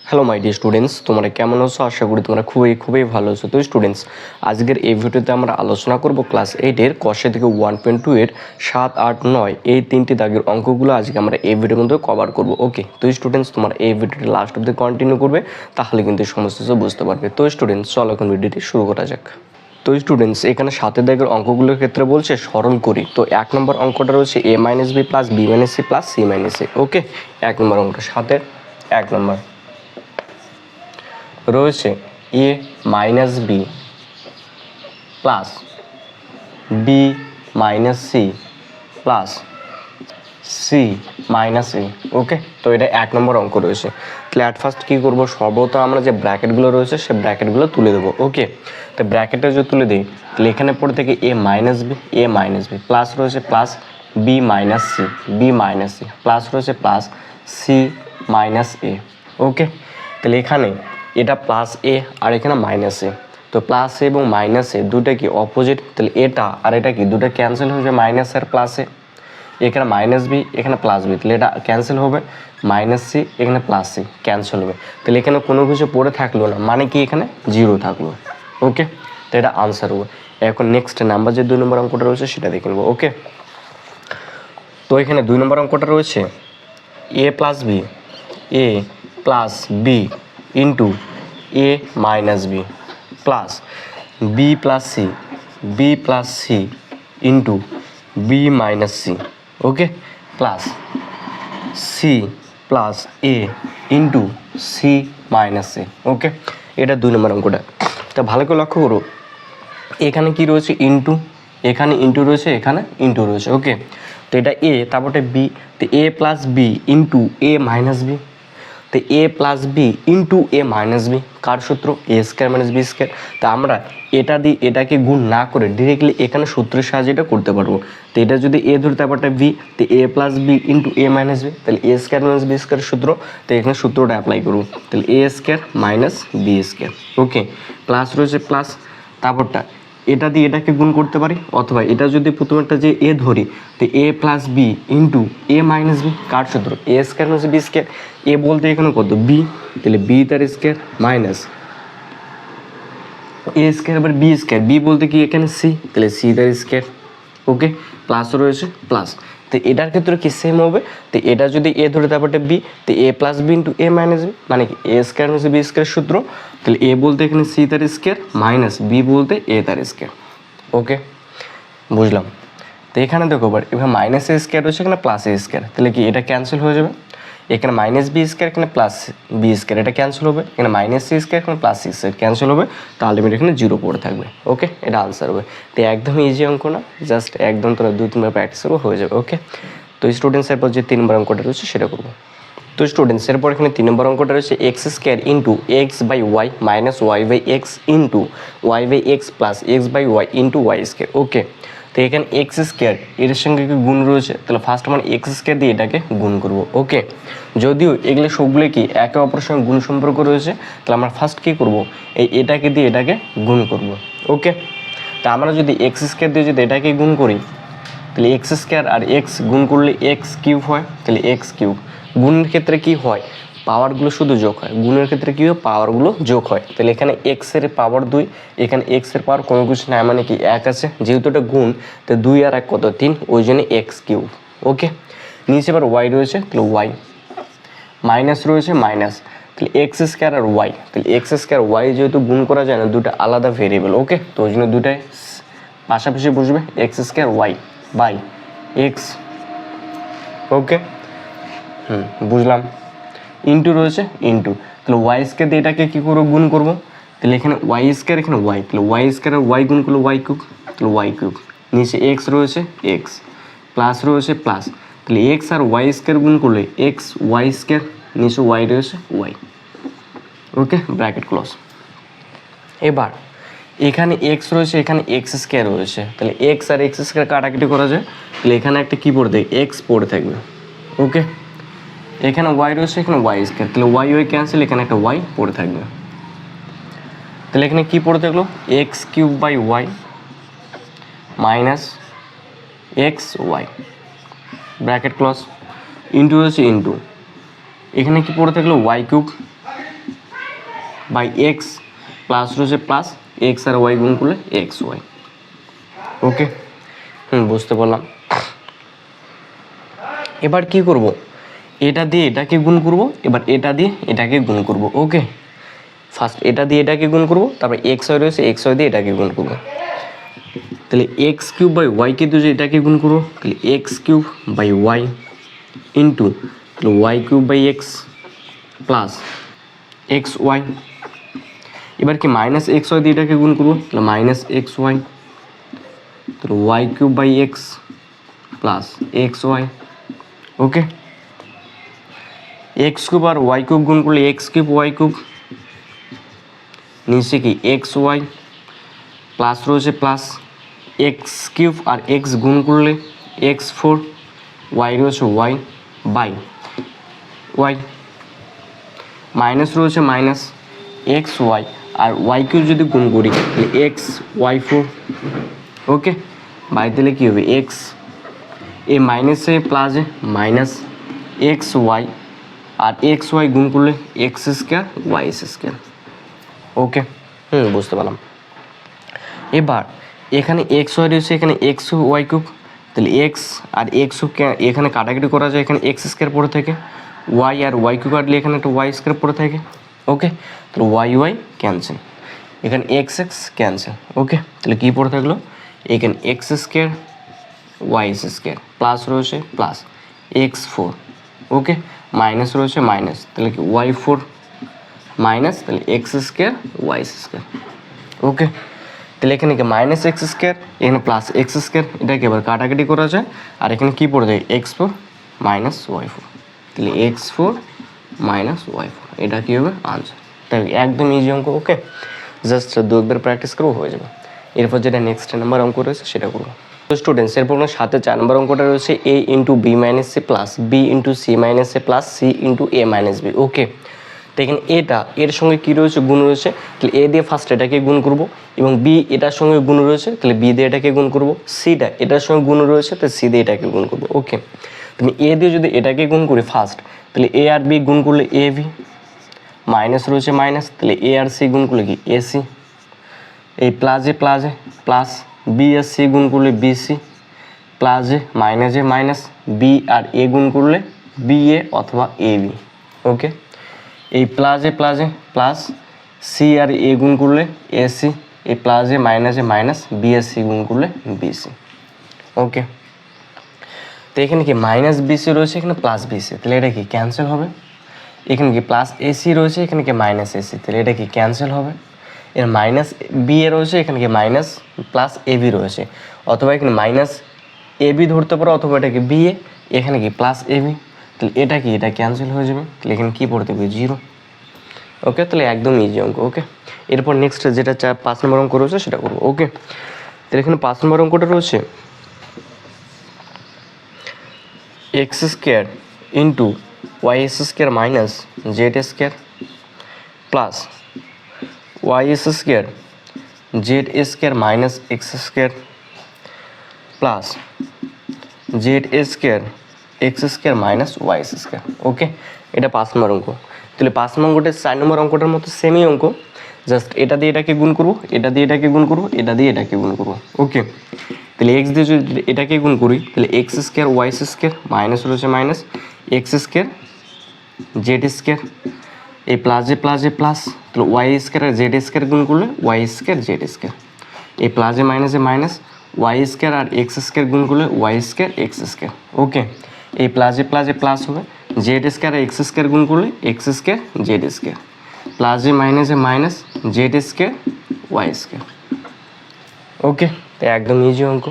Hello my dear students, তোমরা কেমন আছো? আশা করি তোমরা খুবই ভালো আছো। তো স্টুডেন্টস, আজকের এই ভিডিওতে আমরা আলোচনা করব ক্লাস 8-এর কষে থেকে 1.2 এর 7, 8, 9 এই তিনটি দাগের অঙ্কগুলো আজকে আমরা এই ভিডিওর মধ্যে কভার করব। ওকে, তো স্টুডেন্টস তোমরা এই ভিডিওটি লাস্ট অবধি কন্টিনিউ করবে, তাহলে কিন্তু সমস্ত কিছু বুঝতে পারবে। তো স্টুডেন্টস, চলো এখন ভিডিওটি শুরু করা যাক। তো স্টুডেন্টস, এখানে 7 দাগের অঙ্কগুলোর ক্ষেত্রে বলছে সরল করি। তো 1 নম্বর অঙ্কটা রয়েছে a - b plus b - c plus c - a। Okay, 1 নম্বর অঙ্কটা 7-এর 1 নম্বর রয়েছে a minus B plus B minus C plus C minus A. Okay, তো এটা 1 নম্বর অঙ্ক রয়েছে। তাহলে অ্যাট ফার্স্ট কী করবো, সর্বপ্রথম আমরা যে ব্র্যাকেটগুলো রয়েছে সে ব্র্যাকেটগুলো তুলে দেবো। ওকে, তো ব্র্যাকেটটা যদি তুলে দিই তাহলে এখানে পড়ে থেকে এ মাইনাস বি প্লাস রয়েছে plus B minus C plus রয়েছে প্লাস সি মাইনাস এ। ওকে, তাহলে এখানে এটা প্লাস এ আর এখানে মাইনাস এ। তো প্লাস এ এবং মাইনাস এ দুটো কি অপোজিট, তাহলে এটা আর এটা কি দুটো ক্যান্সেল হয়ে যাবে মাইনাস আর প্লাসে। এখানে মাইনাস বি এখানে প্লাস বি, তাহলে এটা ক্যান্সেল হবে, মাইনাস সি এখানে প্লাস সি ক্যান্সেল হবে। তাহলে এখানে কোনো কিছু পড়ে থাকলো না, মানে কি এখানে 0 থাকলো। ওকে, তো এটা আনসার হবে। এখন নেক্সট নাম্বার যে 2 নম্বর অঙ্কটা রয়েছে সেটা দেখে নেবো। ওকে, তো এখানে 2 নম্বর অঙ্কটা রয়েছে A plus B into A minus B plus B plus C into B minus C. Okay, plus C plus A into C minus A. Okay, এটা 2 নম্বর অঙ্কটা। তা ভালো করে লক্ষ্য করো, এখানে কি রয়েছে ইন্টু, এখানে ইন্টু রয়েছে, এখানে ইন্টু রয়েছে। ওকে, তো এটা এ তারপরে বি, তো A plus B into A minus B, তো A plus B into A minus B কার সূত্র, এ স্কোয়ার মাইনাস বি স্কোয়ার। তা আমরা এটা দিয়ে এটাকে গুণ না করে ডিরেক্টলি এখানে সূত্রের সাহায্যে এটা করতে পারবো। তো এটা যদি এ ধরে তারপরটা বি, তো A plus B into A minus b, তাহলে এ স্কোয়ার মাইনাস বি স্কোয়ার সূত্র। তো এখানে সূত্রটা অ্যাপ্লাই করবো, তাহলে এ স্কোয়ার মাইনাস বি স্কোয়ার। ওকে, প্লাস রয়েছে প্লাস, তারপরটা এটা দিয়ে এটাকে গুণ করতে পারি, অথবা এটা যদি প্রথম একটা যে এ ধরি, তো A plus B into A minus B কার সূত্র, এ square minus b square. A বলতে এখানে কত বি, তাহলে বি তার স্কোয়ার মাইনাস এ স্কোয়ার আবার বি স্কোয়ার, বি বলতে কি এখানে সি, তাহলে সি তার স্কোয়ার। ওকে, প্লাস রয়েছে প্লাস, তো এটার ক্ষেত্রে কি সেম হবে। তো এটা যদি এ ধরে তারপরটা বি, তো A plus B into A minus B, মানে কি A square minus b square সূত্র। তাহলে এ বলতে এখানে সি তার স্কোয়ার মাইনাস বি বলতে এ তার স্কোয়ার। ওকে, বুঝলাম। তো এখানে দেখো এবার মাইনাস এ স্কোয়ার রয়েছে, এখানে প্লাস এ স্কোয়ার, তাহলে কি এটা ক্যান্সেল হয়ে যাবে। এখানে মাইনাস বি স্কোয়ার এখানে প্লাস বি স্কোয়ার, এটা ক্যান্সেল হবে। এখানে মাইনাস সি স্কোয়ার এখানে প্লাস সি স্কোয়ার ক্যান্সেল হবে, তাহলে এখানে 0 পড়ে থাকবে। ওকে, এটা আনসার হবে। তো একদমই ইজি অঙ্ক না, জাস্ট একদম তোরা 2-3বার প্র্যাকটিস করবো হয়ে যাবে। ওকে, তো স্টুডেন্টস এরপর যে 3 নম্বর অঙ্কটা রয়েছে সেটা করবো। তো স্টুডেন্টস এরপর এখানে 3 নম্বর অঙ্কটা রয়েছে X square into X by Y minus Y by X into Y by x plus X by Y into Y square. Okay, তো এখানে এক্স স্কোয়ার এর সঙ্গে কি গুণ রয়েছে, তাহলে ফার্স্ট আমরা এক্স স্কোয়ার দিয়ে এটাকে গুণ করব। ওকে, যদিও এগুলো সবগুলো কি একে অপরের সঙ্গে গুণ সম্পর্ক রয়েছে, তাহলে আমরা ফার্স্ট কী করব, এটাকে দিয়ে এটাকে গুণ করব। ওকে, তা আমরা যদি এক্স স্কোয়ার দিয়ে যদি এটাকে গুণ করি, তাহলে এক্স স্কোয়ার আর এক্স গুণ করলে এক্স কিউব হয়, তাহলে এক্স কিউব। গুণের ক্ষেত্রে কি হয়, পাওয়ারগুলো শুধু যোগ হয়, গুণের ক্ষেত্রে কী হয়, পাওয়ারগুলো যোগ হয়। তাহলে এখানে এক্সের পাওয়ার 2, এখানে এক্সের পাওয়ার কোনো কিছু নাই, মানে কি 1 আছে, যেহেতু এটা গুণ, তো 2 আর 1 কত 3, ওই জন্য এক্স কিউব। ওকে, নিচে এবার ওয়াই রয়েছে, তাহলে ওয়াই মাইনাস রয়েছে মাইনাস, তাহলে এক্স স্কোয়ার আর ওয়াই, তাহলে এক্স স্কোয়ার ওয়াই যেহেতু গুণ করা যায় না, দুটো আলাদা ভেরিয়েবল। ওকে, তো ওই জন্য দুটাই পাশাপাশি বসবে, X square Y by X. Okay, বুঝলাম। ইন্টু রয়েছে ইন্টু, তাহলে ওয়াই স্কোয়ার দিয়ে এটাকে কী করবো, গুণ করবো। তাহলে এখানে ওয়াই স্কোয়ার এখানে ওয়াই, তাহলে ওয়াই স্কোয়ার আর ওয়াই গুণ করলে ওয়াই কিউব, তাহলে ওয়াই কিউব। নিচে এক্স রয়েছে এক্স প্লাস রয়েছে প্লাস, তাহলে এক্স আর ওয়াই স্কোয়ার গুণ করলে এক্স ওয়াই স্কোয়ার, নিচে ওয়াই রয়েছে ওয়াই। ওকে, ব্র্যাকেট ক্লোজ। এবার এখানে এক্স রয়েছে, এখানে এক্স স্কোয়ার রয়েছে, তাহলে এক্স আর এক্স স্কোয়ার কাটাকাটি করা যায়, তাহলে এখানে একটা কী পড়ে থাকবে, এক্স পড়ে থাকবে। ওকে, এখানে ওয়াই রয়েছে, এখানে ওয়াই স্কোয়ার, তাহলে ওয়াই ওয়াই ক্যান্সেল, এখানে একটা ওয়াই পড়ে থাকবে। তাহলে এখানে কী পড়ে থাকলো, x cube by Y minus x y, bracket close. Into রয়েছে ইন্টু, এখানে কি পড়ে থাকলো y cube by x plus রয়েছে প্লাস এক্স আর ওয়াই গুণ করলে এক্স ওয়াই। ওকে, বুঝতে পারলাম। এবার কি করব, এটা দিয়ে এটাকে গুণ করব, এবার এটা দিয়ে এটাকে গুণ করব। ওকে, ফার্স্ট এটা দিয়ে এটাকে গুণ করব, তারপরে এক্স ওয়াই রয়েছে এক্স ওয়াই দিয়ে এটাকে গুণ করব। তাহলে এক্স কিউব বাই ওয়াইকে দিয়ে এটাকে গুণ করবো, তাহলে x cube by Y into তাহলে Y cube by x plus x Y. এবার কি মাইনাস এক্স ওয়াই দিয়ে এটাকে গুণ করবো, তাহলে মাইনাস এক্স ওয়াই, তাহলে Y cube by x plus x y. Okay, x cube আর ওয়াই কিউব গুণ করলে এক্স কিউব ওয়াই কিউব, নিচে কি এক্স ওয়াই প্লাস রয়েছে প্লাস এক্স কিউব আর এক্স গুণ করলে এক্স ফোর, ওয়াই রয়েছে ওয়াই বাই ওয়াই, মাইনাস রয়েছে মাইনাস এক্স ওয়াই আর ওয়াই কিউব যদি গুণ করি তাহলে x y four. Okay, by দিলে কী হবে এক্স, এ মাইনাসে প্লাসে মাইনাস এক্স ওয়াই আর এক্স ওয়াই গুণ করলে এক্স স্কোয়ার ওয়াই স্কোয়ার। ওকে, বুঝতে পারলাম। এবার এখানে এক্স ওয়াই রয়েছে, এখানে এক্স ওয়াই কিউব, তাহলে এক্স আর এক্স এখানে কাটাকাটি করা যায়, এখানে এক্স স্কোয়ার পড়ে থাকে, ওয়াই আর ওয়াই কিউব কাটলে এখানে একটা ওয়াই স্কোয়ার পড়ে থাকে। ওকে, তাহলে ওয়াই ওয়াই ক্যান্সেল, এখানে এক্স এক্স ক্যান্সেল। ওকে, তাহলে কী পড়ে থাকলো, এখানে x square Y square plus রয়েছে plus x four. Okay, minus রয়েছে মাইনাস, তাহলে কি ওয়াই ফোর মাইনাস তাহলে x square Y square. Okay, তাহলে এখানে কি মাইনাস এক্স স্কোয়ার, এখানে প্লাস এক্স স্কোয়ার, এটাকে এবার কাটাকাটি করা যায়, আর এখানে কী পড়ে যায় X four minus Y four, তাহলে X four minus Y four, এটা কী হবে আনসার। তাই একদম ইজি অঙ্ক। ওকে, জাস্ট দু একবার প্র্যাকটিস করবো হয়ে যাবে। এরপর যেটা নেক্সট নাম্বার অঙ্ক রয়েছে সেটা করবো। তো স্টুডেন্টস এরপর সাথে 4 নম্বর অঙ্কটা রয়েছে A into B minus C plus B into C minus A plus C into A minus B. Okay, তো এখানে এটা এর সঙ্গে কী রয়েছে গুণ রয়েছে, তাহলে এ দিয়ে ফার্স্ট এটাকে গুণ করব, এবং বি এটার সঙ্গে গুণ রয়েছে তাহলে বি দিয়ে এটাকে গুণ করব, সিটা এটার সঙ্গে গুণ রয়েছে তাহলে সি দিয়ে এটাকে গুণ করব। ওকে, তুমি এ দিয়ে যদি এটাকে গুণ করি ফার্স্ট, তাহলে এ আর বি গুণ করলে এ বি, মাইনাস রয়েছে মাইনাস, তাহলে এ আর সি গুণ করলে কি এ সি, এই প্লাসে প্লাসে প্লাস বি আর সি গুণ করলে বিসি, প্লাসে মাইনাসে মাইনাস বি আর এ গুণ করলে বি এ অথবা এ বি। ওকে, এই প্লাসে প্লাসে প্লাস সি আর এ গুণ করলে এসি, এই প্লাসে মাইনাসে মাইনাস বি আর সি গুণ করলে বিসি। ওকে, তো এখানে কি মাইনাস বিসি রয়েছে, এখানে প্লাস বিসি, তাহলে এটা কি ক্যান্সেল হবে। এখানে কি প্লাস এসি রয়েছে, এখানে কি মাইনাস এসি, তাহলে এটা কি ক্যান্সেল হবে। এর মাইনাস বি এ রয়েছে, এখানে কি মাইনাস প্লাস এ বি রয়েছে, অথবা এখানে মাইনাস এ বি ধরতে পারো, অথবা এটাকে বি এ, এখানে কি প্লাস এ বি, তাহলে এটা কি এটা ক্যান্সেল হয়ে যাবে, তাহলে এখানে কী পড়তে হবে জিরো। ওকে, তাহলে একদম ইজি অঙ্ক। ওকে, এরপর নেক্সট যেটা 5 নম্বর অঙ্ক রয়েছে সেটা করবো। ওকে, তাহলে এখানে 5 নম্বর অঙ্কটা রয়েছে X square into Y square minus Z square plus Y square Z square minus x square plus Z square X square minus Y square. Okay, এটা 5 নম্বর অঙ্ক। তাহলে 5 নম্বর অঙ্কটা 4 নম্বর অঙ্কটার মতো সেমই অঙ্ক, জাস্ট এটা দিয়ে এটাকে গুণ করবো, এটা দিয়ে এটাকে গুণ করবো, এটা দিয়ে এটাকে গুণ করবো। ওকে, তাহলে এক্স দিয়ে যদি এটাকে গুণ করি তাহলে x square Y square minus রয়েছে minus x square Z square, এই প্লাসে প্লাসে প্লাস, তাহলে ওয়াই স্কোয়ার আর জেড স্কোয়ার গুণ করলে ওয়াই স্কোয়ার জেড স্কোয়ার, এই প্লাসে মাইনাসে মাইনাস ওয়াই স্কোয়ার আর এক্স স্কোয়ার গুণ করলে Y square X square. Okay, এই প্লাসে প্লাসে প্লাস হবে, জেড স্কোয়ার আর এক্স স্কোয়ার গুণ করলে এক্স স্কোয়ার জেড স্কোয়ার, প্লাসে মাইনাসে minus Z square Y square. Okay, তো একদম ইজি অঙ্ক।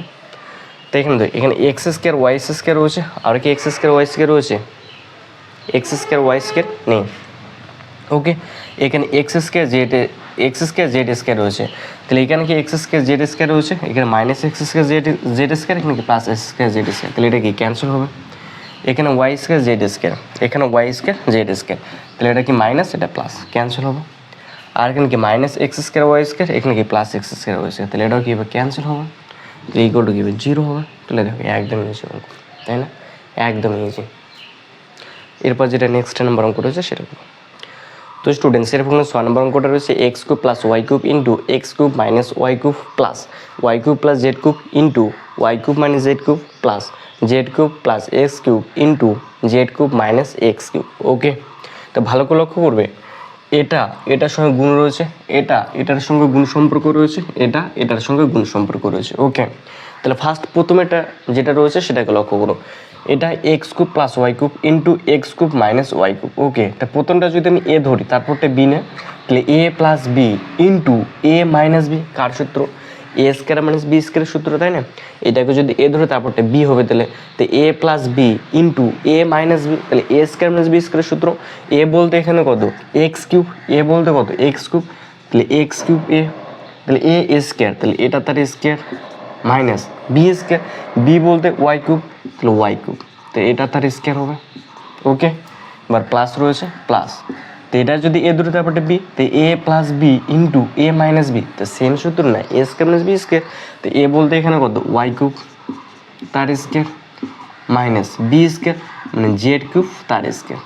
তো এখানে এক্স স্কোয়ার ওয়াই স্কোয়ার রয়েছে, আর কি এক্স স্কোয়ার ওয়াই স্কোয়ার রয়েছে, এক্স স্কোয়ার ওয়াই স্কোয়ার নেই। ওকে, এখানে এক্স স্কোয়ার জেড স্কোয়ার রয়েছে, তাহলে এখানে কি এক্স স্কোয়ার জেড স্কোয়ার রয়েছে, এখানে minus x square Z square, এখানে কি plus x square Z square, তাহলে এটা কি ক্যান্সেল হবে। এখানে ওয়াই স্কোয়ার জেড স্কোয়ার, এখানে ওয়াই স্কোয়ার জেড স্কোয়ার, তাহলে এটা কি মাইনাস এটা প্লাস ক্যান্সেল হবে। আর এখানে কি minus x square Y square, এখানে কি plus x square Y square, তাহলে এটাও কি হবে ক্যান্সেল হবে, তো ইকুয়াল টু কি হবে জিরো হবে। তাহলে দেখো একদম ইজি অঙ্ক, তাই না, একদম ইজি। এরপর যেটা নেক্সট নাম্বার অঙ্ক রয়েছে সেটা করবো। তো তো স্টুডেন্টস এরপর 6 নম্বর অঙ্কটা রয়েছে X cube plus Y cube into X cube minus Y cube plus Y cube plus Z cube into Y cube minus Z cube plus Z cube plus x cube into Z cube minus X cube. Okay, তো ভালো করে লক্ষ্য করবে, এটার সঙ্গে গুণ রয়েছে, এটার সঙ্গে গুণ সম্পর্ক রয়েছে, এটার সঙ্গে গুণ সম্পর্ক রয়েছে। ওকে, তাহলে প্রথম এটা যেটা রয়েছে সেটাকে লক্ষ্য করো, এটা X cube plus Y cube into X cube minus Y cube. Okay, তা প্রথমটা যদি আমি এ ধরি তারপরটা বি নে, তাহলে A plus B into A minus B, কার সূত্র? এ স্কোয়ার মাইনাস বি স্কোয়ারের সূত্র, তাই না? এটাকে যদি এ ধরে তারপরটা বি হবে, তাহলে তো A plus B into A minus b, তাহলে এ স্কোয়ার মাইনাস বি স্কোয়ারের সূত্র। এ বলতে এখানে কত? এক্স কিউব, এ বলতে কত? এক্স কিউব, তাহলে এক্স কিউব এ, তাহলে এ স্কোয়ার, তাহলে এটা তার square minus b square, B বলতে ওয়াই কিউব, তাহলে ওয়াই কিউব, তো এটা তার স্কোয়ার হবে। ওকে, এবার প্লাস রয়েছে প্লাস, তো এটা যদি এ ধরে তারপরে বি, তো A plus B into A minus B, তো সেম সূত্র না, এ স্কোয়ার মাইনাস বি স্কোয়ার, তো এ বলতে এখানে কত? ওয়াই কিউব তার স্কোয়ার মাইনাস বি স্কোয়ার মানে জেড কিউব তার স্কোয়ার।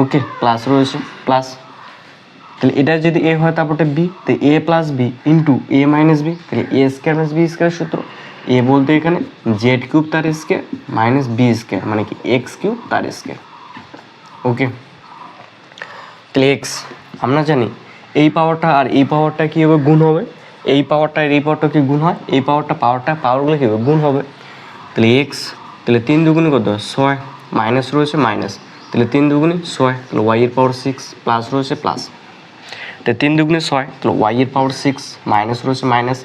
ওকে, প্লাস রয়েছে প্লাস, তাহলে এটা যদি এ হয় তারপরে বি, তো A plus B into A minus b, তাহলে এ স্কোয়ার মাইনাস বি স্কোয়ারের সূত্র। এ বলতে এখানে জেড কিউব তার স্কোয়ার মাইনাস বি স্কোয়ার মানে কি এক্স কিউব তার স্কোয়ার। ওকে, তাহলে এক্স আমরা জানি এই পাওয়ারটা আর এই পাওয়ারটা কী হবে? গুণ হবে। এই পাওয়ারটা আর এই পাওয়ারটা কি গুণ হয়? এই পাওয়ারগুলো কী হবে? গুণ হবে। তাহলে এক্স, তাহলে 3 দুগুণে কত? 6, মাইনাস রয়েছে মাইনাস, তাহলে 3 দুগুণে 6, তাহলে ওয়াই এর পাওয়ার 6, প্লাস রয়েছে প্লাস, তাহলে 3 দুগুণে 6, তাহলে ওয়াই এর পাওয়ার 6, মাইনাস রয়েছে মাইনাস,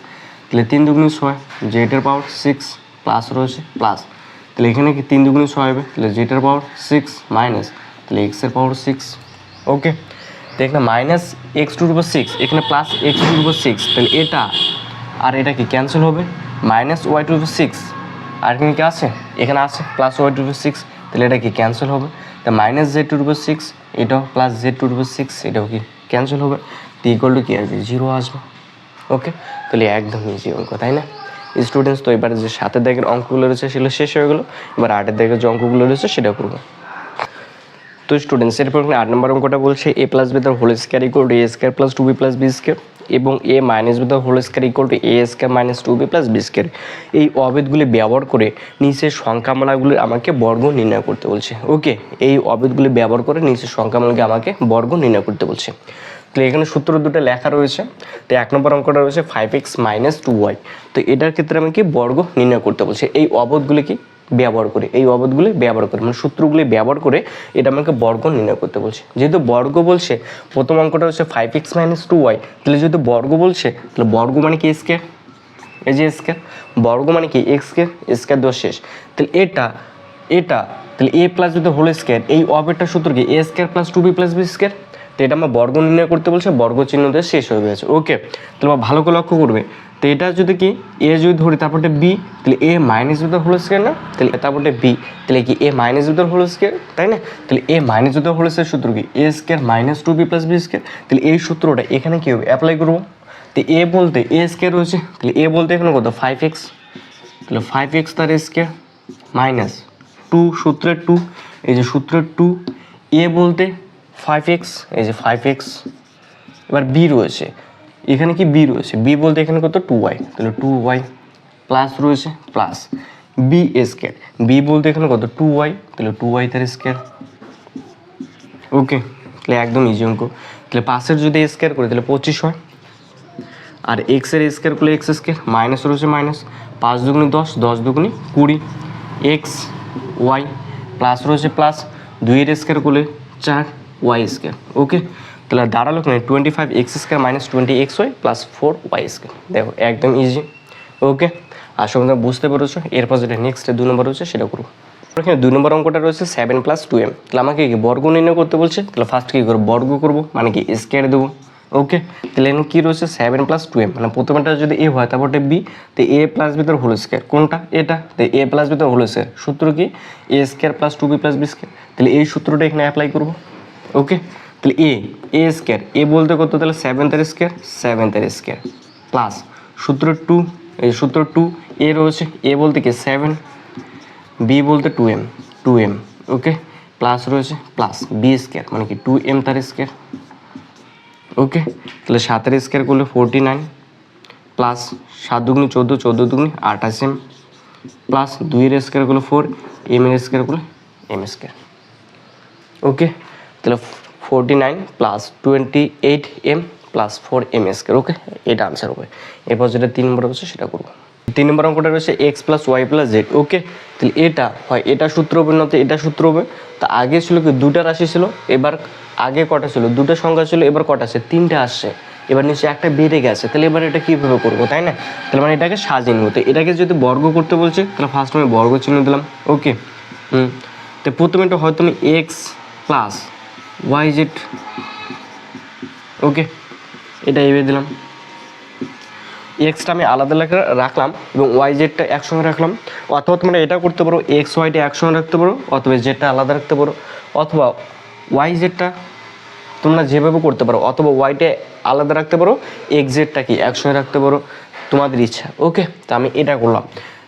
তাহলে 3 দুগুণে 6, জেড এর পাওয়ার 6, প্লাস রয়েছে প্লাস, তাহলে এখানে কি 3 দুগুণে 6 হবে, তাহলে জেড এর পাওয়ার 6 মাইনাস, তাহলে এক্স এর পাওয়ার 6। ওকে, তো এখানে মাইনাস এক্স টু উপর 6, এখানে প্লাস এক্স টু উপর 6, তাহলে এটা আর এটা কি ক্যান্সেল হবে, মাইনাস ওয়াই টু উপর 6, আর এখানে কি আছে? এখানে আছে প্লাস ওয়াই টু উপর 6, তাহলে এটা কি ক্যান্সেল হবে, তা মাইনাস জেড টু উপর 6, এটাও প্লাস জেড টু উপর 6, এটাও কি ক্যান্সেল হবে, তো ইকুয়াল টু কি আসবে? 0 আসবে। ওকে, তাহলে একদম ইজি অঙ্ক, তাই না স্টুডেন্টস? তো এবার যে 7 দাগের অঙ্কগুলো রয়েছে সেগুলো শেষ হয়ে গেলো, এবার 8 দাগের যে অঙ্কগুলো রয়েছে সেটা করবো। তো স্টুডেন্টস এরপর 8 নম্বর অঙ্কটা বলছে A plus B the whole square equal to A square plus 2b plus B square এবং এ minus B the whole square equal to A square minus 2b plus B square. এই অবেদগুলি ব্যবহার করে নিচের সংখ্যামালাগুলি আমাকে বর্গ নির্ণয় করতে বলছে। ওকে, এই অবেদগুলি ব্যবহার করে নিচের সংখ্যামালাকে আমাকে বর্গ নির্ণয় করতে বলছে। তো এখানে সূত্র দুটো লেখা রয়েছে। তো 1 নম্বর অঙ্কটা রয়েছে 5x মাইনাস 2y। তো এটার ক্ষেত্রে আমাকে বর্গ নির্ণয় করতে বলছে এই অবদগুলি কি ব্যবহার করে, এই অবদগুলি ব্যবহার করে মানে সূত্রগুলি ব্যবহার করে এটা আমাকে বর্গ নির্ণয় করতে বলছে। যেহেতু বর্গ বলছে, প্রথম অঙ্কটা হচ্ছে 5x মাইনাস 2y, তাহলে যেহেতু বর্গ বলছে তাহলে বর্গ মানে কি স্কোয়ার, এই যে স্কোয়ার, বর্গ মানে কি এক্স স্কোয়ার, স্কোয়ার দোষ শেষ। তাহলে এটা তাহলে A plus B the whole square, এই অবেরটার সূত্র কি A square plus 2b plus B square. তো এটা আমার বর্গ নির্ণয় করতে বলছে, বর্গ চিহ্ন দিয়ে শেষ হয়ে গেছে। ওকে, তাহলে ভালো করে লক্ষ্য করবে, তো এটা যদি কি এ যদি ধরি তারপরে বি, তাহলে A minus B the whole square না, তাহলে তারপরে বি, তাহলে কি A minus B the whole square, তাই না? তাহলে A minus B the whole square সূত্র কি A square minus 2b plus B square. তাহলে এই সূত্রটা এখানে কি হবে? অ্যাপ্লাই করবো। তো এ বলতে এ স্কোয়ার রয়েছে, তাহলে এ বলতে এখানে কত? 5x, তাহলে 5x তার স্কোয়ার মাইনাস 2 সূত্রের 2, এই যে সূত্রের 2, এ বলতে 5x, এই যে 5x, এবার বি রয়েছে এখানে কি বি রয়েছে, বি বলতে এখানে কত? 2y, তাহলে 2y প্লাস রয়েছে প্লাস বি স্কোয়ার, বি বলতে এখানে কত? 2y, তাহলে 2y তার স্কোয়ার। ওকে, তাহলে একদম ইজি অঙ্ক। তাহলে 5-এর যদি স্কোয়ার করি তাহলে 25 হয়, আর এক্সের স্কোয়ার করলে এক্স স্কোয়ার, মাইনাস রয়েছে মাইনাস, 5 দুগুণে 10, 10 দুগুণে 20, এক্স ওয়াই প্লাস রয়েছে প্লাস, 2-এর স্কোয়ার করলে 4y স্কোয়ার। ওকে, তাহলে দাঁড়ালো কিনা 25x square minus 20xy plus 4y square. দেখো একদম ইজি। ওকে, আশা করি তোমরা বুঝতে পেরেছো। এরপর যেটা নেক্সট 2 নম্বর রয়েছে সেটা করবো। এখানে 2 নম্বর অঙ্কটা রয়েছে 7 প্লাস 2m। তাহলে আমাকে কি বর্গ নির্ণয় করতে বলছে, তাহলে ফার্স্ট কী করবো? বর্গ করবো, মানে কি স্কোয়ার দেবো। ওকে, তাহলে এখানে কী রয়েছে? 7 প্লাস 2m, মানে প্রথমটা যদি এ হয় তারপরে বি, তো এ প্লাস বি তার হোল স্কোয়ার, কোনটা? এটা, তো এ প্লাস বি তার হোল স্কোয়ার সূত্র কি A square plus 2b plus B square. তাহলে এই সূত্রটা এখানে অ্যাপ্লাই করবো। ওকে, তাহলে এ স্কোয়ার, এ বলতে কত? তাহলে 7 তার স্কোয়ার, 7 তার স্কোয়ার প্লাস সূত্র 2, এই সূত্র 2, এ রয়েছে, এ বলতে কি 7, বি বলতে 2m। ওকে, প্লাস রয়েছে প্লাস বি স্কোয়ার মানে কি 2m তার স্কোয়ার ওকে, তাহলে 7 স্কোয়ার করলে 49 প্লাস 7 দুগুনি 14, 14 দুগুনি 28 এম প্লাস 2 স্কোয়ার করলে 4 এম এর স্কোয়ার করলে এম স্কোয়ার। ওকে, তাহলে 49 plus 28 M plus 4 M square. Okay, এটা আনসার হবে। এরপর যেটা 3 নম্বর হচ্ছে সেটা করবো। 3 নম্বর অঙ্কটা রয়েছে X plus Y plus Z. Okay, তাহলে এটা হয় এটা সূত্র হবে, নয়তো এটা সূত্র হবে। তা আগে ছিল কি দুটা রাশি ছিল, এবার আগে কটা ছিল দুটো সংখ্যা ছিল, এবার কটা আছে 3টে আসছে, এবার নিচে একটা বেড়ে গেছে। তাহলে এবার এটা কীভাবে করবো, তাই না? তাহলে মানে এটাকে সাজিয়ে নেবো। তো এটাকে যদি বর্গ করতে বলছে তাহলে ফার্স্ট আমি বর্গ চিহ্ন দিলাম। ওকে, তো প্রথমে এটা হয় তুমি এক্স প্লাস ওয়াই জেড। ওকে, এটা এভাবে দিলাম। এক্সটা আমি আলাদা রাখলাম এবং ওয়াই জেডটা একসঙ্গে রাখলাম। অথবা তোমরা এটা করতে পারো, এক্স ওয়াইটা একসঙ্গে রাখতে পারো, অথবা জেডটা আলাদা রাখতে পারো, অথবা ওয়াই জেডটা তোমরা যেভাবে করতে পারো, অথবা ওয়াইটা আলাদা রাখতে পারো, এক্স জেডটা কি একসঙ্গে রাখতে পারো, তোমাদের ইচ্ছা। ওকে, তো আমি এটা করলাম।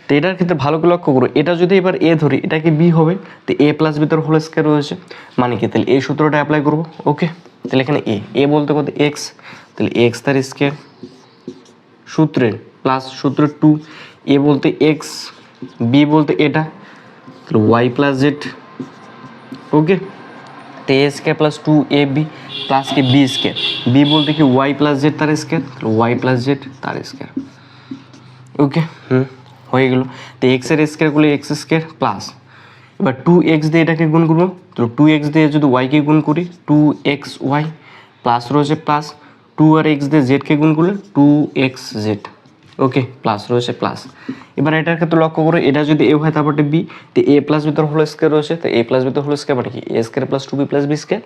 তো এটার ক্ষেত্রে ভালো করে লক্ষ্য করো, এটা যদি এবার এ ধরি, এটাকে বি হবে, তো এ প্লাস বি তোর হোল স্কোয়ার রয়েছে, মানে কি তাহলে এই সূত্রটা অ্যাপ্লাই করবো। ওকে, তাহলে এখানে এ বলতে কত এক্স, তাহলে এক্স তার স্কোয়ার সূত্রের প্লাস সূত্র 2, এ বলতে এক্স, বি বলতে এটা, তাহলে ওয়াই প্লাস জেড। ওকে, তো A square plus 2ab plus কি বি স্কোয়ার, বি বলতে কি ওয়াই প্লাস জেড তার স্কোয়ার, তাহলে ওয়াই প্লাস জেড তার স্কোয়ার। ওকে, হয়ে গেল। তো এক্সের স্কোয়ার করলে এক্স স্কোয়ার প্লাস, এবার 2x দিয়ে এটাকে গুণ করবো, তো 2x দিয়ে যদি ওয়াইকে গুণ করি 2xy প্লাস রয়েছে প্লাস, 2 আর x দিয়ে জেডকে গুণ করলে 2xz। ওকে, প্লাস রয়েছে প্লাস। এবার এটার ক্ষেত্রে লক্ষ্য করে, এটা যদি এ হয় তারপরে বি, তো এ প্লাস বি তোর হোল স্কোয়ার রয়েছে, তো এ প্লাস বি তোর হোল স্কোয়ার মানে কি A square plus 2b plus B square.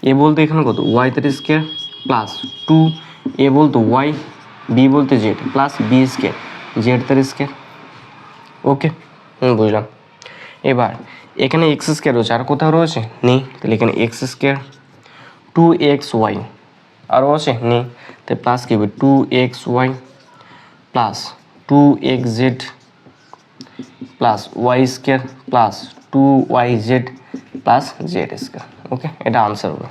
A বলতে এখানে কত ওয়াই তার স্কোয়ার প্লাস 2, এ বলতে ওয়াই, বি বলতে z plus B square z তার স্কোয়ার। ওকে, বুঝলাম। এবার এখানে এক্স স্কোয়ার রয়েছে, আর কোথাও রয়েছে নেই, তাহলে এখানে এক্স স্কোয়ার 2xy আরও আছে নেই, তাই প্লাস কী হবে 2xy plus 2xz plus Y square plus 2yz plus Z square. Okay, এটা আনসার হলো।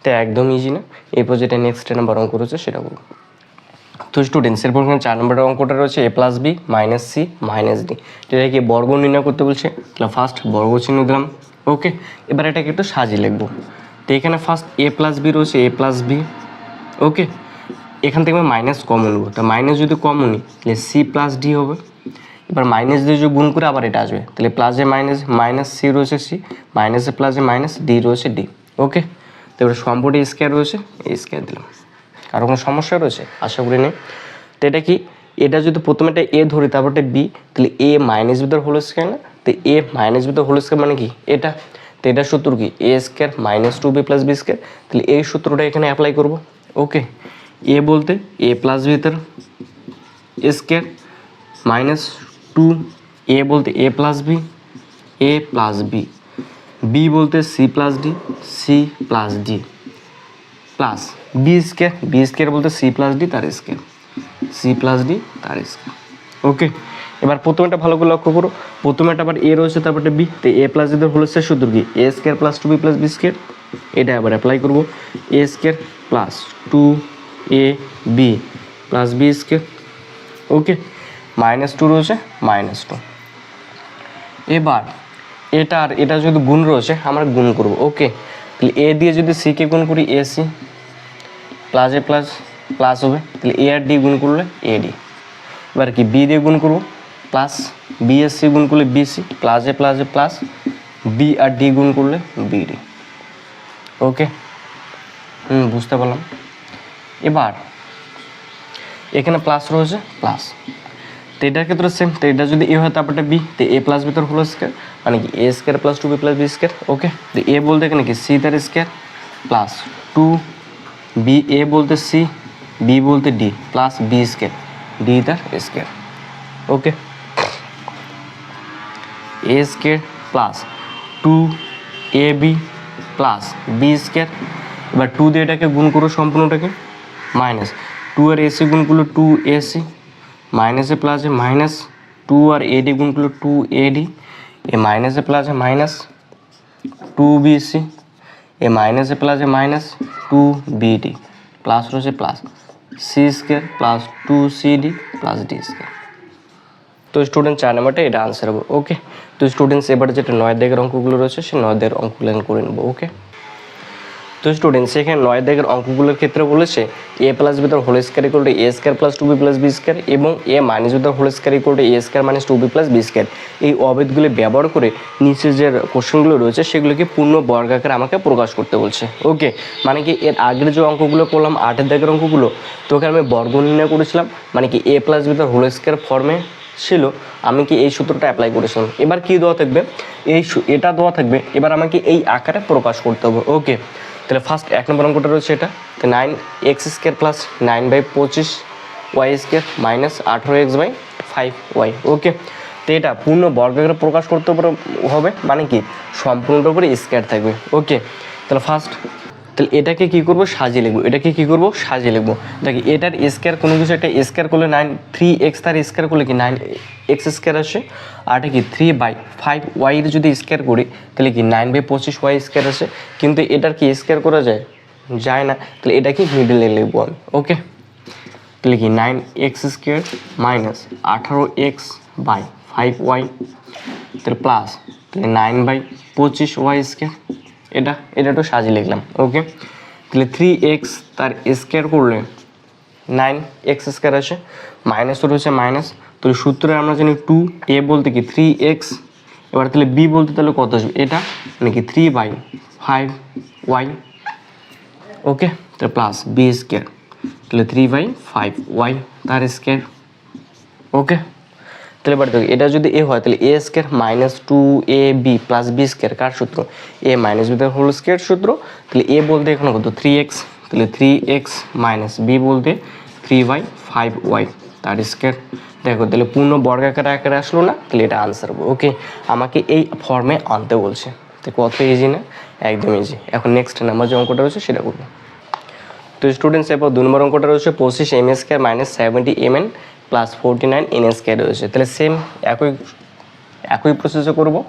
তো একদম ইজি না। এরপর যেটা নেক্সট নাম্বার অঙ্ক রয়েছে সেটা বলবো। তো স্টুডেন্টস, এরপর 4 নম্বরের অঙ্কটা রয়েছে A plus B minus C minus D. এটাকে বর্গ নির্ণয় করতে বলছে, তাহলে ফার্স্ট বর্গ চিহ্ন দিলাম। ওকে, এবার এটাকে একটু সাজিয়ে লিখবো। তো এখানে ফার্স্ট এ প্লাস বি রয়েছে, এ প্লাস বি। ওকে, এখান থেকে আমি মাইনাস কমন নেবো, তা মাইনাস যদি কমন নিই তাহলে সি প্লাস ডি হবে। এবার মাইনাস দিয়ে যদি গুণ করে আবার এটা আসবে, তাহলে প্লাসে মাইনাস, মাইনাস সি রয়েছে সি, মাইনাসে প্লাসে মাইনাস, ডি রয়েছে ডি। ওকে, তো এবার সম্পূর্ণ স্কোয়ার রয়েছে, এই স্কোয়ার দিলাম। কারো কোনো সমস্যা রয়েছে আশা করি নেই। তো এটা কি, এটা যদি প্রথমে এটা এ ধরি তারপরে বি, তাহলে এ মাইনাস বি তোর হোল স্কোয়ার না, তো এ মাইনাস বি তোর হোল স্কোয়ার মানে কি এটা, তো এটার সূত্র কি A square minus 2b plus B square, তাহলে এই সূত্রটা এখানে অ্যাপ্লাই করবো। ওকে, এ বলতে এ প্লাস বি তোর স্কোয়ার মাইনাস 2, এ বলতে A plus B, A plus B, B বলতে C plus D, C plus D plus B square, B square বলতে সি প্লাস ডি তার স্কোয়ার, সি প্লাস ডি তার square. ওকে, এবার প্রথমেটা ভালো করে লক্ষ্য করো, প্রথমেটা আবার এ রয়েছে তারপরে বি, তো এ প্লাস ডিদের হোল স্কোয়ার সূত্র কি A square plus 2b plus B square, এটা আবার অ্যাপ্লাই করবো, A square plus 2ab plus B square. Okay, minus 2 রয়েছে মাইনাস 2। এবার এটা আর এটা যদি গুণ রয়েছে আমরা গুণ করব। ওকে, তাহলে এ দিয়ে যদি সিকে গুণ করি a c plus a plus plus হবে, তাহলে এ আর ডি গুণ করলে এ ডি। এবার কি বি দিয়ে গুণ করবো, প্লাস বি এস সি গুণ করলে B C plus a plus B R D গুণ করলে বি ডি। ওকে, বুঝতে পারলাম। এবার এখানে প্লাস রয়েছে প্লাস, তো এটার ক্ষেত্রে সেম, তো এটা যদি এ হয় তারপরে বি, তো এ প্লাস বি তোর হোল স্কোয়ার মানে কি A square plus 2b plus B square. Okay, তো এ বলতে এখানে কি সি তার স্কোয়ার প্লাস 2 বি, এ বলতে সি, বি বলতে D plus B square, D তার square. Okay, A square plus 2ab plus B square. এবার 2 দিয়ে এটাকে গুণ করো সম্পূর্ণটাকে, মাইনাস 2 আর এসি গুণ করলো 2ac মাইনাসে প্লাসে মাইনাস 2 আর এডি গুণ করলো 2ad, এ মাইনাসে প্লাসে মাইনাস 2bc, এ মাইনাসে প্লাসে মাইনাস 2bd প্লাস রয়েছে plus c square plus 2cd plus d square. তো স্টুডেন্ট 4 নাম্বারটা এটা আনসার হবে। ওকে, তো স্টুডেন্টস এবারে যেটা 9 দাগের অঙ্কগুলো রয়েছে সেই 9 দাগের অঙ্কগুলো করে নেবো। ওকে, তো স্টুডেন্টস এখানে 9 দাগের অঙ্কগুলোর ক্ষেত্রে বলেছে এ প্লাস বি তার whole square equal to A square plus 2b plus B square এবং এ মাইনাস বি তার whole square equal to A square minus 2b plus B square. এই অবেদগুলি ব্যবহার করে নিচে যে কোশ্চেনগুলো রয়েছে সেগুলোকে পূর্ণ বর্গাকারে আমাকে প্রকাশ করতে বলছে। ওকে, মানে কি এর আগের যে অঙ্কগুলো করলাম 8 দাগের অঙ্কগুলো, তো ওখানে আমি বর্গ নির্ণয় করেছিলাম, মানে কি এ প্লাস বি তার হোল স্কোয়ার ফর্মে ছিল, আমি কি এই সূত্রটা অ্যাপ্লাই করেছিলাম। এবার কি দেওয়া থাকবে, এটা দেওয়া থাকবে, এবার আমাকে এই আকারে প্রকাশ করতে হবে। ওকে, তাহলে ফার্স্ট 1 নম্বর অঙ্কটা রয়েছে এটা, তো 9x square plus 9/25y square minus 18x/5y। ওকে, তো এটা পূর্ণ বর্গাকারে প্রকাশ করতে হবে, মানে কি সম্পূর্ণটার উপরে স্কোয়ার থাকবে। ওকে, তাহলে ফার্স্ট তাহলে এটাকে কী করবো, সাজিয়ে লিখবো। এটাকে কী করবো, সাজিয়ে লিখবো। দেখি এটার স্কোয়ার কোনো কিছু একটা স্কোয়ার করলে 3x তার স্কোয়ার করলে কি 9x স্কোয়ার আসে, আর এটা কি 3/5y যদি স্কোয়ার করি তাহলে কি 9/25y স্কোয়ার আসে, কিন্তু এটার কি স্কোয়ার করা যায় না, তাহলে এটা কি মিডলে লিখবো আমি। ওকে, তাহলে কি 9x স্কোয়ার মাইনাস 18x/5y, তাহলে প্লাস তাহলে 9/25y স্কোয়ার, এটা একটু সাজিয়ে লিখলাম। ওকে, তাহলে 3x তার স্কোয়ার করলে 9x স্কোয়ার আসে, মাইনাস রয়েছে মাইনাস, তাহলে সূত্রে আমরা জানি 2a বলতে কি 3x, এবার তাহলে b বলতে তাহলে কত আসবে, এটা মানে কি 3/5y। ওকে, তাহলে প্লাস b স্কোয়ার, তাহলে 3/5y তার স্কোয়ার। ওকে, তাহলে এবার দেখো এটা যদি এ হয় তাহলে এ square minus 2ab plus B square কার সূত্র, এ মাইনাস বি তার হোল স্কোয়ার সূত্র। তাহলে এ বলতে এখানে কত 3x, তাহলে 3x মাইনাস বি বলতে 3/5y তার স্কোয়ার। দেখো তাহলে পূর্ণ বর্গাকার আকারে আসলো না, তাহলে এটা আনসার হবে। ওকে, আমাকে এই ফর্মে আনতে বলছে, তো কত ইজি না, একদম ইজি। এখন নেক্সট নাম্বার যে অঙ্কটা রয়েছে সেটা করবো। তো স্টুডেন্টস এরপর 2 নম্বর অঙ্কটা রয়েছে 25m square minus 70mn plus 49n square রয়েছে। তাহলে সেম একই প্রসেসে করবো।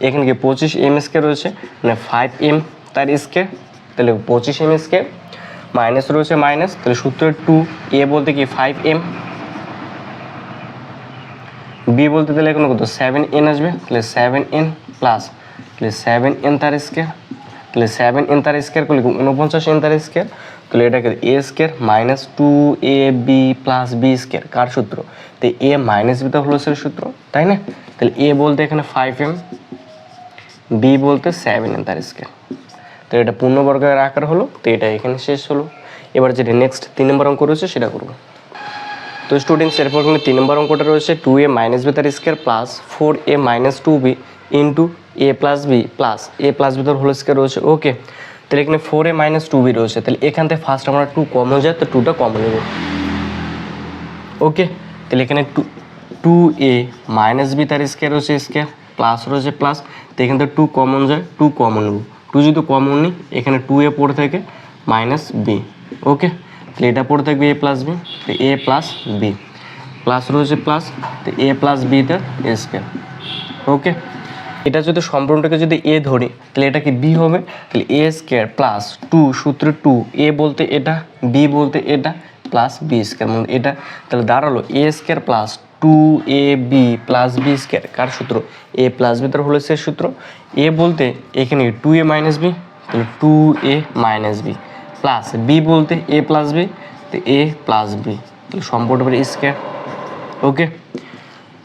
এখানে কি 25m স্কোয়ার রয়েছে মানে 5m তার স্কোয়ার, তাহলে 25m স্কোয়ার মাইনাস রয়েছে মাইনাস, তাহলে সূত্রের 2a বলতে কি 5m, b বলতে তাহলে এখানে কত 7n আসবে, তাহলে 7n প্লাস তাহলে 7n তার স্কোয়ার, তাহলে 7n তার স্কোয়ার করলে 49n তার স্কোয়ার, তাহলে এটাকে a square minus 2ab plus B square কার সূত্র, তো a মাইনাস বি তো হলো সূত্র, তাই না। তাহলে a বলতে এখানে 5m, b বলতে 7n তার স্কোয়ার, তো এটা পূর্ণবর্গের আকার হলো, তো এটা এখানে শেষ হলো। এবার যেটা নেক্সট 3 নম্বর অঙ্ক রয়েছে সেটা করবো। তো স্টুডেন্টস এরপর কিন্তু 3 নম্বর অঙ্কটা রয়েছে 2a মাইনাস বি তার square plus 4a minus 2b into a plus B plus a plus B তার হোল স্কোয়ার রয়েছে। ওকে, তাহলে এখানে 4a মাইনাস 2b রয়েছে, তাহলে এখান থেকে ফার্স্ট আমরা 2 কমন যায়, তো 2টা কমন নেব। ওকে, তাহলে এখানে 2a মাইনাস বি তার স্কোয়ার রয়েছে স্কোয়ার প্লাস রয়েছে প্লাস, তো এখান থেকে 2 কমন যায়, 2 কমন নেব। 2 যদি কমন নিই এখানে 2a পড়ে থাকে মাইনাস b। ওকে, তাহলে এটা পড়ে থাকবে a প্লাস বি, তো a প্লাস বি প্লাস রয়েছে প্লাস, তো a প্লাস বি তার স্কোয়ার। ওকে, এটা যদি সম্পূর্ণটাকে যদি a ধরি তাহলে এটা কি b হবে, তাহলে a স্কোয়ার প্লাস 2 সূত্রে 2 a বলতে এটা, b বলতে এটা প্লাস b স্কোয়ার মানে এটা, তাহলে দাঁড়ালো a square plus 2ab plus B square কার সূত্র, a প্লাস বি তার হলো সে সূত্র। a বলতে এখানে 2a মাইনাস বি, তাহলে 2a minus B plus b বলতে a প্লাস বি, তো a প্লাস বি, তাহলে সম্পূর্ণ স্কোয়ার। ওকে,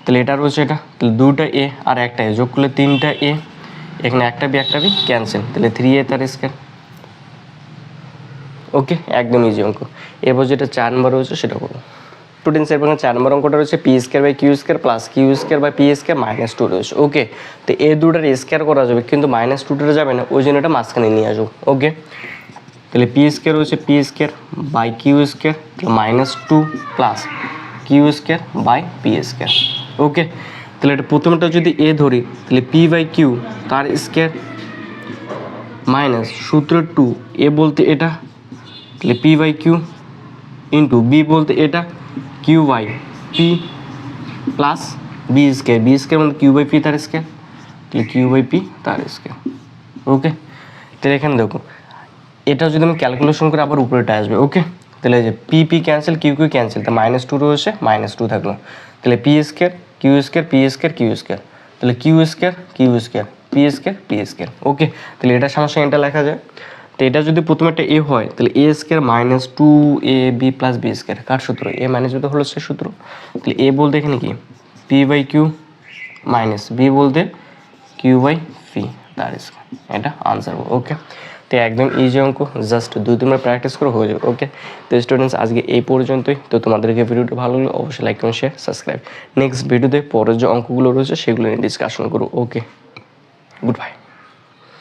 তাহলে এটা রয়েছে এটা, তাহলে 2টা a আর একটা a যোগ করলে 3টা a, এখানে একটা বি ক্যান্সেল, তাহলে 3a তার স্কোয়ার। ওকে, একদম ইজি অঙ্ক। এরপর যেটা 4 নম্বর রয়েছে সেটা করবো। স্টুডেন্টস এরপর 4 নম্বর অঙ্কটা রয়েছে P square by Q square plus Q square by P square minus 2 রয়েছে। ওকে, তো এই দুটার স্কোয়ার করা যাবে কিন্তু মাইনাস 2টা যাবে না, ওই জন্য এটা মাঝখানে নিয়ে আসবো। ওকে, তাহলে পি স্কোয়ার রয়েছে P square by Q square minus 2 plus Q square by P square. Okay, তাহলে এটা প্রথমটা যদি এ ধরি তাহলে পি বাই কিউ তার স্কোয়ার মাইনাস সূত্র 2 এ বলতে এটা, তাহলে P by Q into B বলতে এটা Q by P plus B square মানে কিউ বাই পি তার স্কোয়ার, তাহলে কিউ বাই পি তার স্কোয়ার। ওকে, তাহলে এখানে দেখো এটা যদি আমি ক্যালকুলেশন করে আবার উপরেটা আসবে। ওকে, তাহলে যে P P cancel, Q Q cancel, তা -2 রয়েছে, -2 থাকলো। তাহলে P square Q square, P square Q square, তাহলে Q square Q square, P square P square. Okay, তাহলে এটার সমস্যা এটা লেখা যায়। তো এটা যদি প্রথমে একটা এ হয় তাহলে এ স্কোয়ার -2ab + b স্কোয়ার, কার সূত্র? এ মাইনাস বি তো হলো সে সূত্র। তাহলে এ বলতে এখানে কি p by q minus b বলতে কিউ বাই পি, তার স্কোয়ার, এটা আনসার। ওকে, তো একদম ইজি অঙ্ক, জাস্ট 2-3বার প্র্যাকটিস করে হয়ে যাবে। ওকে, তো স্টুডেন্টস আজকে এই পর্যন্তই। তো তোমাদেরকে ভিডিওটি ভালো লাগলে অবশ্যই like comment share subscribe. Next ভিডিওতে পরের যে অঙ্কগুলো রয়েছে সেগুলো নিয়ে ডিসকাশন করবো। ওকে, গুড বাই।